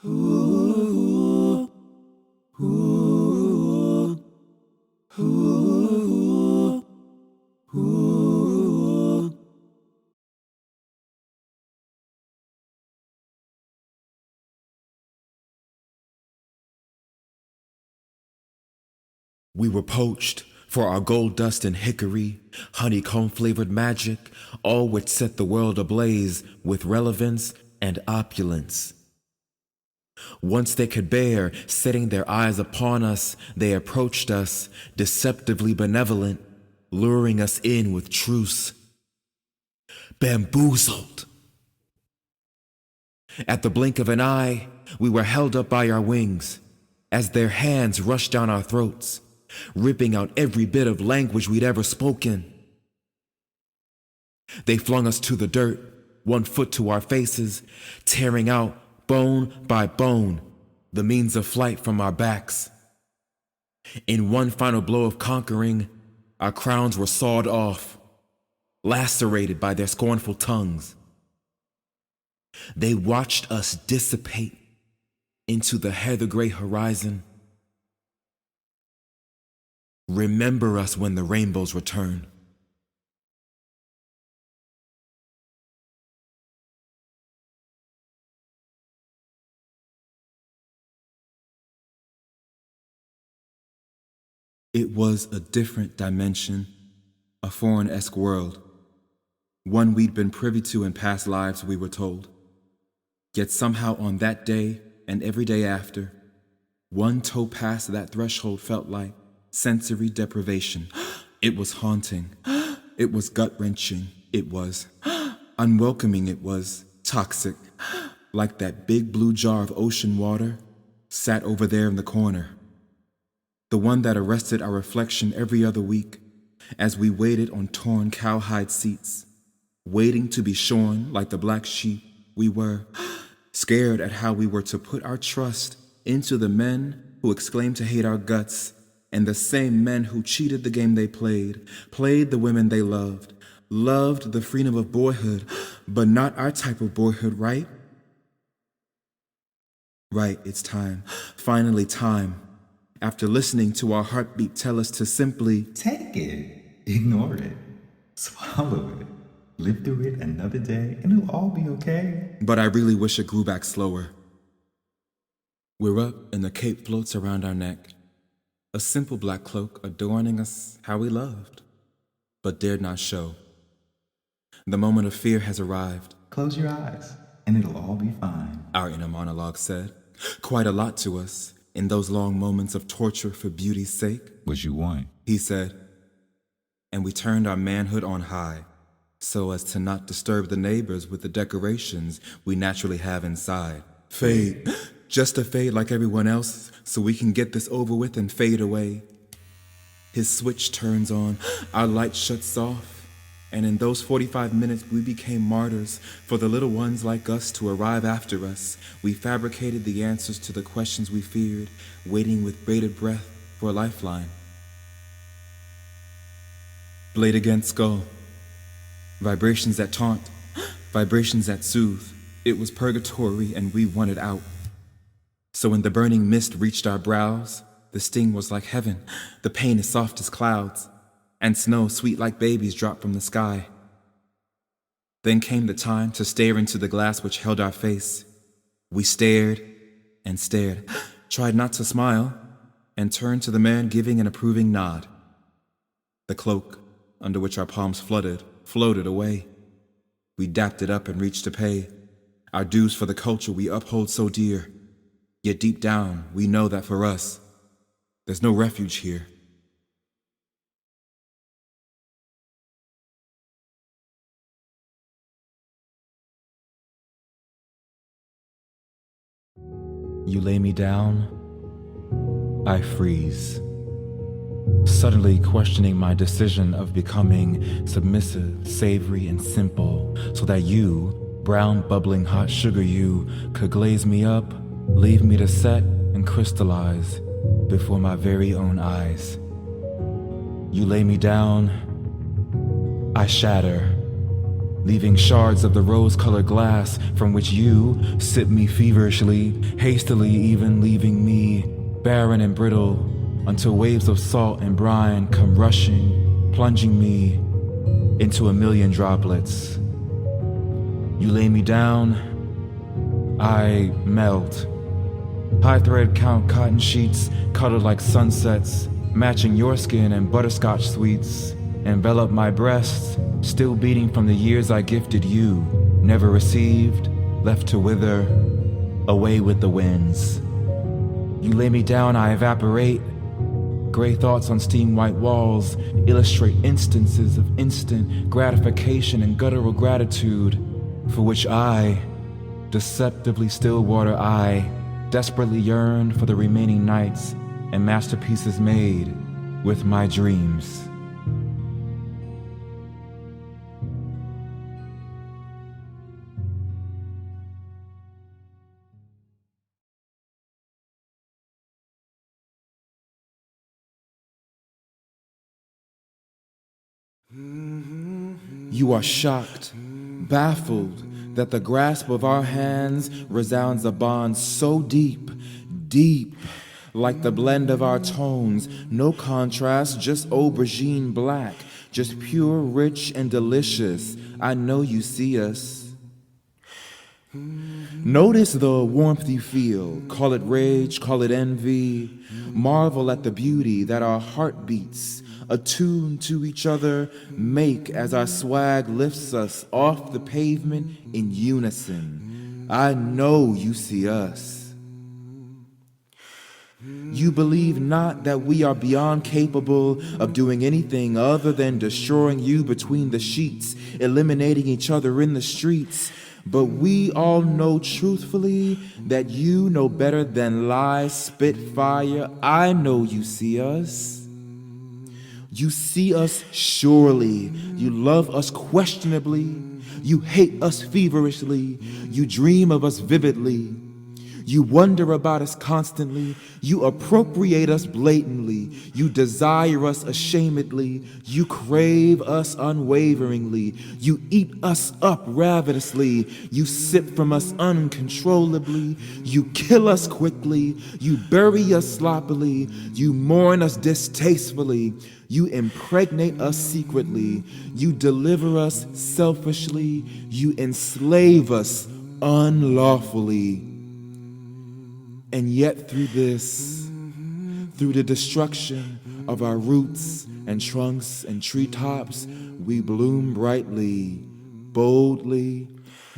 Ooh, ooh, ooh, ooh. We were poached for our gold dust and hickory, honeycomb-flavored magic, all which set the world ablaze with relevance and opulence. Once they could bear setting their eyes upon us, they approached us, deceptively benevolent, luring us in with truce. Bamboozled. At the blink of an eye, we were held up by our wings, as their hands rushed down our throats, ripping out every bit of language we'd ever spoken. They flung us to the dirt, 1 foot to our faces, tearing out, bone by bone, the means of flight from our backs. In one final blow of conquering, our crowns were sawed off, lacerated by their scornful tongues. They watched us dissipate into the heather-gray horizon. Remember us when the rainbows return. It was a different dimension, a foreign-esque world, one we'd been privy to in past lives, we were told. Yet somehow on that day and every day after, one toe past that threshold felt like sensory deprivation. It was haunting. It was gut-wrenching. It was unwelcoming. It was toxic. Like that big blue jar of ocean water sat over there in the corner. The one that arrested our reflection every other week as we waited on torn cowhide seats, waiting to be shorn like the black sheep we were, scared at how we were to put our trust into the men who exclaimed to hate our guts, and the same men who cheated the game they played the women they loved the freedom of boyhood, but not our type of boyhood, right? Right, it's time. Finally time. After listening to our heartbeat tell us to simply take it, ignore it, swallow it, live through it another day, and it'll all be okay. But I really wish it grew back slower. We're up and the cape floats around our neck, a simple black cloak adorning us how we loved, but dared not show. The moment of fear has arrived. Close your eyes, and it'll all be fine, our inner monologue said, quite a lot to us. In those long moments of torture for beauty's sake. What you want? He said, and we turned our manhood on high, so as to not disturb the neighbors with the decorations we naturally have inside. Fade, just a fade like everyone else, so we can get this over with and fade away. His switch turns on, our light shuts off, and in those 45 minutes we became martyrs for the little ones like us to arrive after us. We fabricated the answers to the questions we feared, waiting with bated breath for a lifeline. Blade against skull. Vibrations that taunt, vibrations that soothe. It was purgatory and we wanted out. So when the burning mist reached our brows, the sting was like heaven, the pain as soft as clouds, and snow sweet like babies dropped from the sky. Then came the time to stare into the glass which held our face. We stared and stared, tried not to smile, and turned to the man giving an approving nod. The cloak, under which our palms floated away. We dapped it up and reached to pay our dues for the culture we uphold so dear. Yet deep down, we know that for us, there's no refuge here. You lay me down, I freeze, suddenly questioning my decision of becoming submissive, savory, and simple, so that you, brown, bubbling hot sugar you, could glaze me up, leave me to set and crystallize before my very own eyes. You lay me down, I shatter, leaving shards of the rose-colored glass from which you sip me feverishly, hastily even leaving me barren and brittle, until waves of salt and brine come rushing, plunging me into a million droplets. You lay me down, I melt. High thread count cotton sheets cuddled like sunsets, matching your skin and butterscotch sweets, envelop my breast, still beating from the years I gifted you, never received, left to wither, away with the winds. You lay me down, I evaporate. Gray thoughts on steam-white walls illustrate instances of instant gratification and guttural gratitude, for which I, deceptively still-water I, desperately yearn for the remaining nights and masterpieces made with my dreams. You are shocked, baffled that the grasp of our hands resounds a bond so deep, deep, like the blend of our tones, no contrast, just aubergine black, just pure, rich, and delicious. I know you see us. Notice the warmth you feel, call it rage, call it envy. Marvel at the beauty that our heartbeats, attuned to each other, make as our swag lifts us off the pavement in unison. I know you see us. You believe not that we are beyond capable of doing anything other than destroying you between the sheets, eliminating each other in the streets. But we all know truthfully that you know better than lie, spit fire. I know you see us. You see us surely. You love us questionably. You hate us feverishly. You dream of us vividly. You wonder about us constantly. You appropriate us blatantly. You desire us ashamedly. You crave us unwaveringly. You eat us up ravenously. You sip from us uncontrollably. You kill us quickly. You bury us sloppily. You mourn us distastefully. You impregnate us secretly. You deliver us selfishly. You enslave us unlawfully. And yet through this, through the destruction of our roots and trunks and treetops, we bloom brightly, boldly,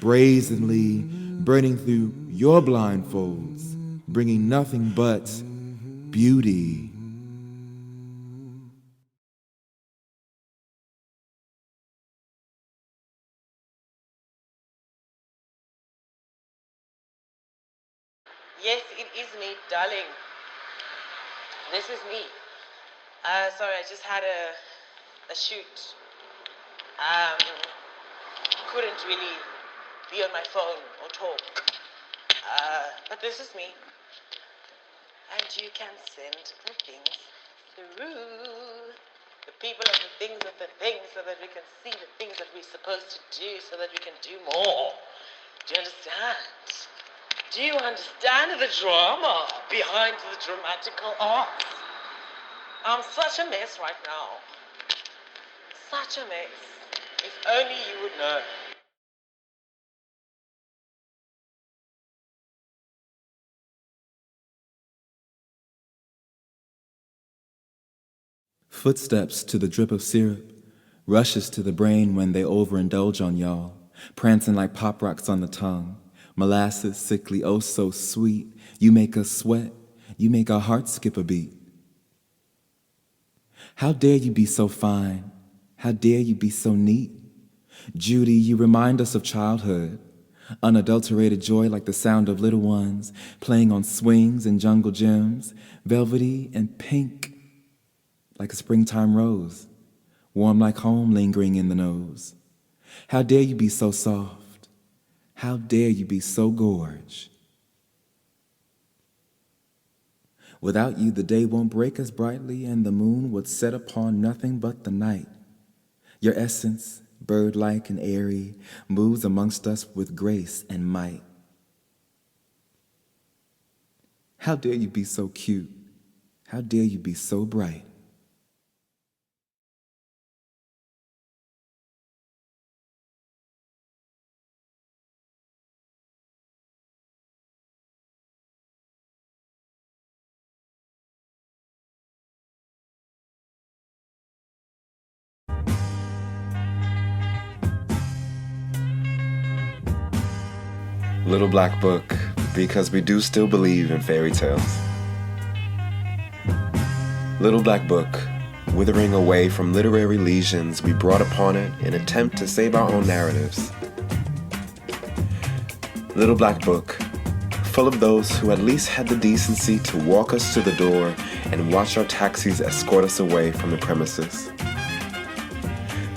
brazenly, burning through your blindfolds, bringing nothing but beauty. Yes, it is me, darling. This is me. Sorry, I just had a shoot. Couldn't really be on my phone or talk. But this is me. And you can send the things through. The people and the things so that we can see the things that we're supposed to do so that we can do more. Do you understand? Do you understand the drama behind the dramatical art? I'm such a mess right now. Such a mess. If only you would know. Footsteps to the drip of syrup, rushes to the brain when they overindulge on y'all, prancing like pop rocks on the tongue. Molasses, sickly, oh so sweet. You make us sweat, you make our hearts skip a beat. How dare you be so fine? How dare you be so neat? Judy, you remind us of childhood. Unadulterated joy like the sound of little ones playing on swings and jungle gyms, velvety and pink like a springtime rose, warm like home lingering in the nose. How dare you be so soft? How dare you be so gorge? Without you, the day won't break as brightly, and the moon would set upon nothing but the night. Your essence, bird-like and airy, moves amongst us with grace and might. How dare you be so cute? How dare you be so bright? Little Black Book, because we do still believe in fairy tales. Little Black Book, withering away from literary lesions we brought upon it in attempt to save our own narratives. Little Black Book, full of those who at least had the decency to walk us to the door and watch our taxis escort us away from the premises.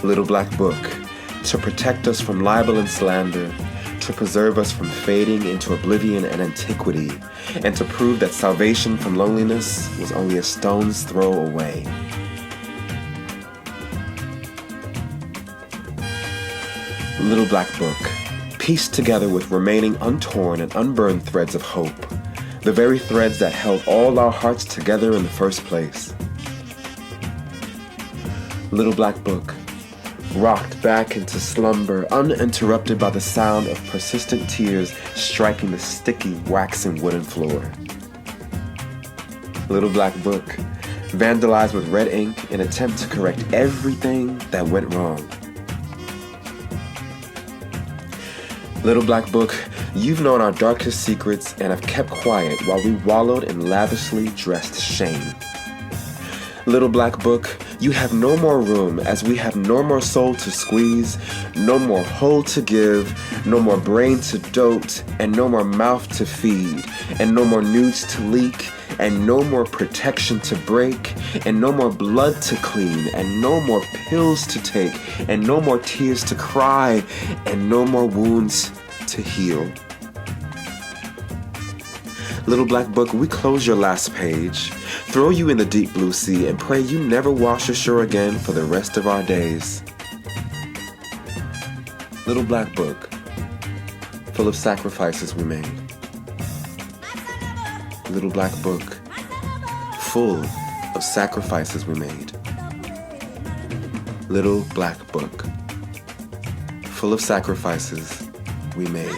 Little Black Book, to protect us from libel and slander, to preserve us from fading into oblivion and antiquity, and to prove that salvation from loneliness was only a stone's throw away. Little Black Book, pieced together with remaining untorn and unburned threads of hope, the very threads that held all our hearts together in the first place. Little Black Book, rocked back into slumber, uninterrupted by the sound of persistent tears striking the sticky, waxen wooden floor. Little Black Book, vandalized with red ink in attempt to correct everything that went wrong. Little Black Book, you've known our darkest secrets and have kept quiet while we wallowed in lavishly dressed shame. Little Black Book, you have no more room as we have no more soul to squeeze, no more whole to give, no more brain to dote, and no more mouth to feed, and no more nudes to leak, and no more protection to break, and no more blood to clean, and no more pills to take, and no more tears to cry, and no more wounds to heal. Little Black Book, we close your last page, throw you in the deep blue sea, and pray you never wash ashore again for the rest of our days. Little Black Book, full of sacrifices we made. Little Black Book, full of sacrifices we made. Little Black Book, full of sacrifices we made.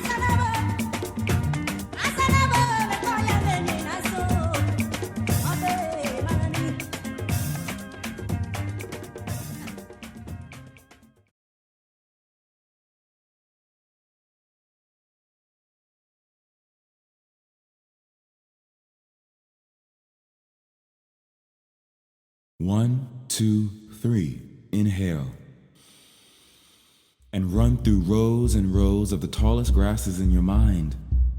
One, two, three. Inhale. And run through rows and rows of the tallest grasses in your mind,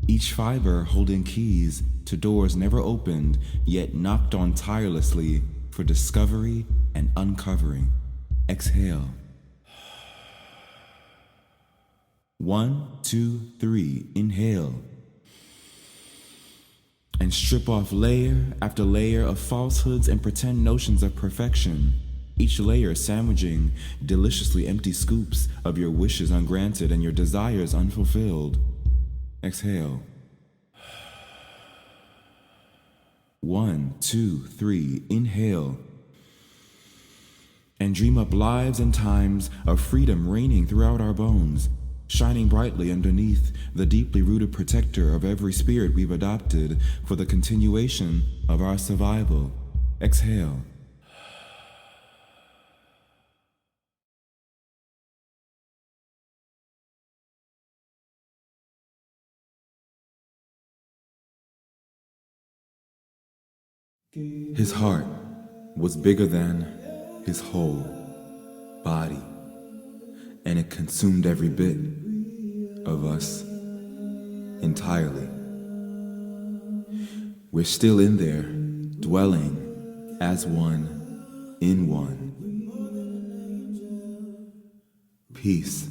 each fiber holding keys to doors never opened, yet knocked on tirelessly for discovery and uncovering. Exhale. One, two, three. Inhale. And strip off layer after layer of falsehoods and pretend notions of perfection, each layer sandwiching deliciously empty scoops of your wishes ungranted and your desires unfulfilled. Exhale. One, two, three. Inhale. And dream up lives and times of freedom reigning throughout our bones, shining brightly underneath the deeply rooted protector of every spirit we've adopted for the continuation of our survival. Exhale. His heart was bigger than his whole body, and it consumed every bit of us entirely. We're still in there, dwelling as one, in one. Peace.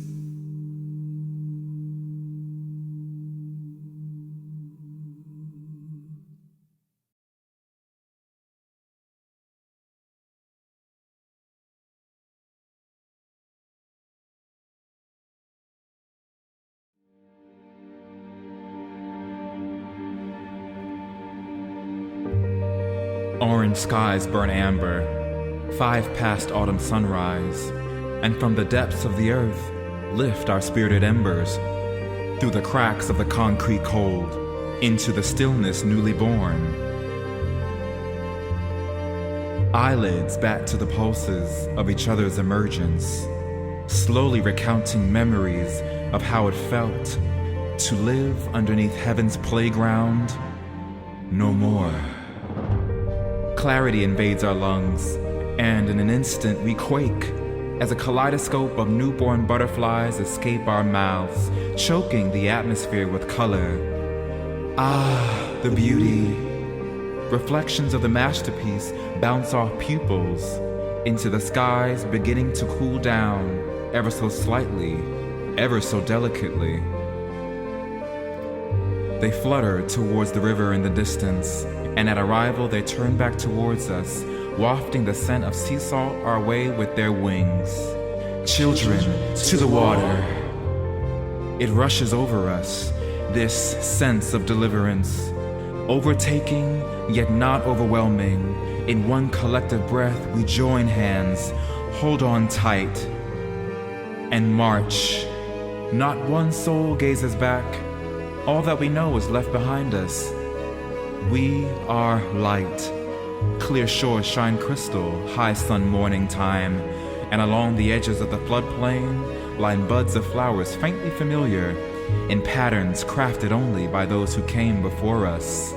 Orange skies burn amber, 5 past autumn sunrise, and from the depths of the earth lift our spirited embers, through the cracks of the concrete cold, into the stillness newly born. Eyelids bat to the pulses of each other's emergence, slowly recounting memories of how it felt to live underneath heaven's playground no more. Clarity invades our lungs, and in an instant we quake as a kaleidoscope of newborn butterflies escape our mouths, choking the atmosphere with color. Ah, the beauty. Reflections of the masterpiece bounce off pupils into the skies, beginning to cool down ever so slightly, ever so delicately. They flutter towards the river in the distance, and at arrival they turn back towards us, wafting the scent of sea salt our way with their wings. Children, to the water. It rushes over us, this sense of deliverance, overtaking yet not overwhelming. In one collective breath we join hands, hold on tight, and march. Not one soul gazes back. All that we know is left behind us. We are light. Clear shores shine crystal, high sun morning time, and along the edges of the floodplain line buds of flowers faintly familiar, in patterns crafted only by those who came before us.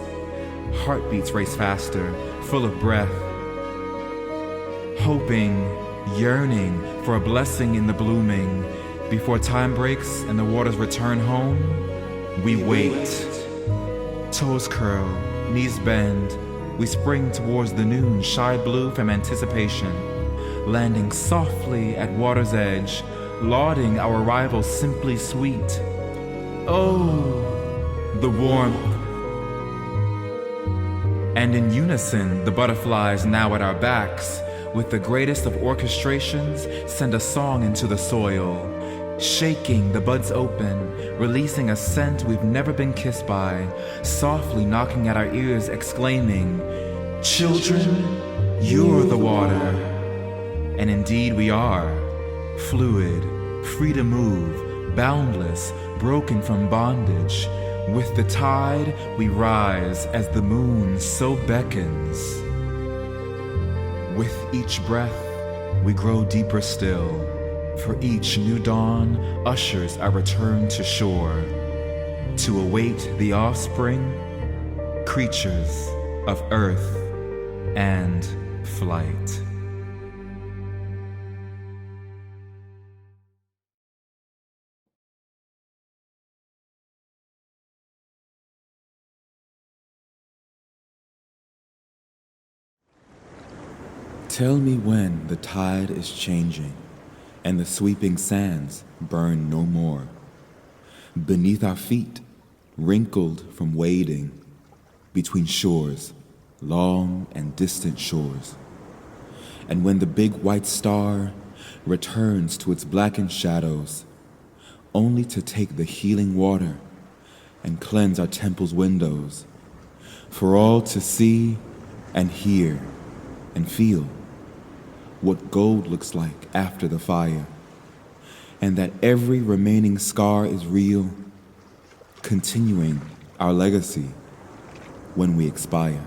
Heartbeats race faster, full of breath, hoping, yearning for a blessing in the blooming. Before time breaks and the waters return home, we wait. Toes curl, knees bend, we spring towards the noon, shy blue from anticipation, landing softly at water's edge, lauding our arrival simply sweet. Oh, the warmth. And in unison, the butterflies now at our backs, with the greatest of orchestrations, send a song into the soil, shaking the buds open, releasing a scent we've never been kissed by, softly knocking at our ears, exclaiming, "Children, you're the water." And indeed we are, fluid, free to move, boundless, broken from bondage. With the tide, we rise as the moon so beckons. With each breath, we grow deeper still, for each new dawn ushers our return to shore, to await the offspring, creatures of earth and flight. Tell me when the tide is changing and the sweeping sands burn no more. Beneath our feet, wrinkled from wading between shores, long and distant shores. And when the big white star returns to its blackened shadows, only to take the healing water and cleanse our temple's windows, for all to see and hear and feel what gold looks like after the fire, and that every remaining scar is real, continuing our legacy when we expire.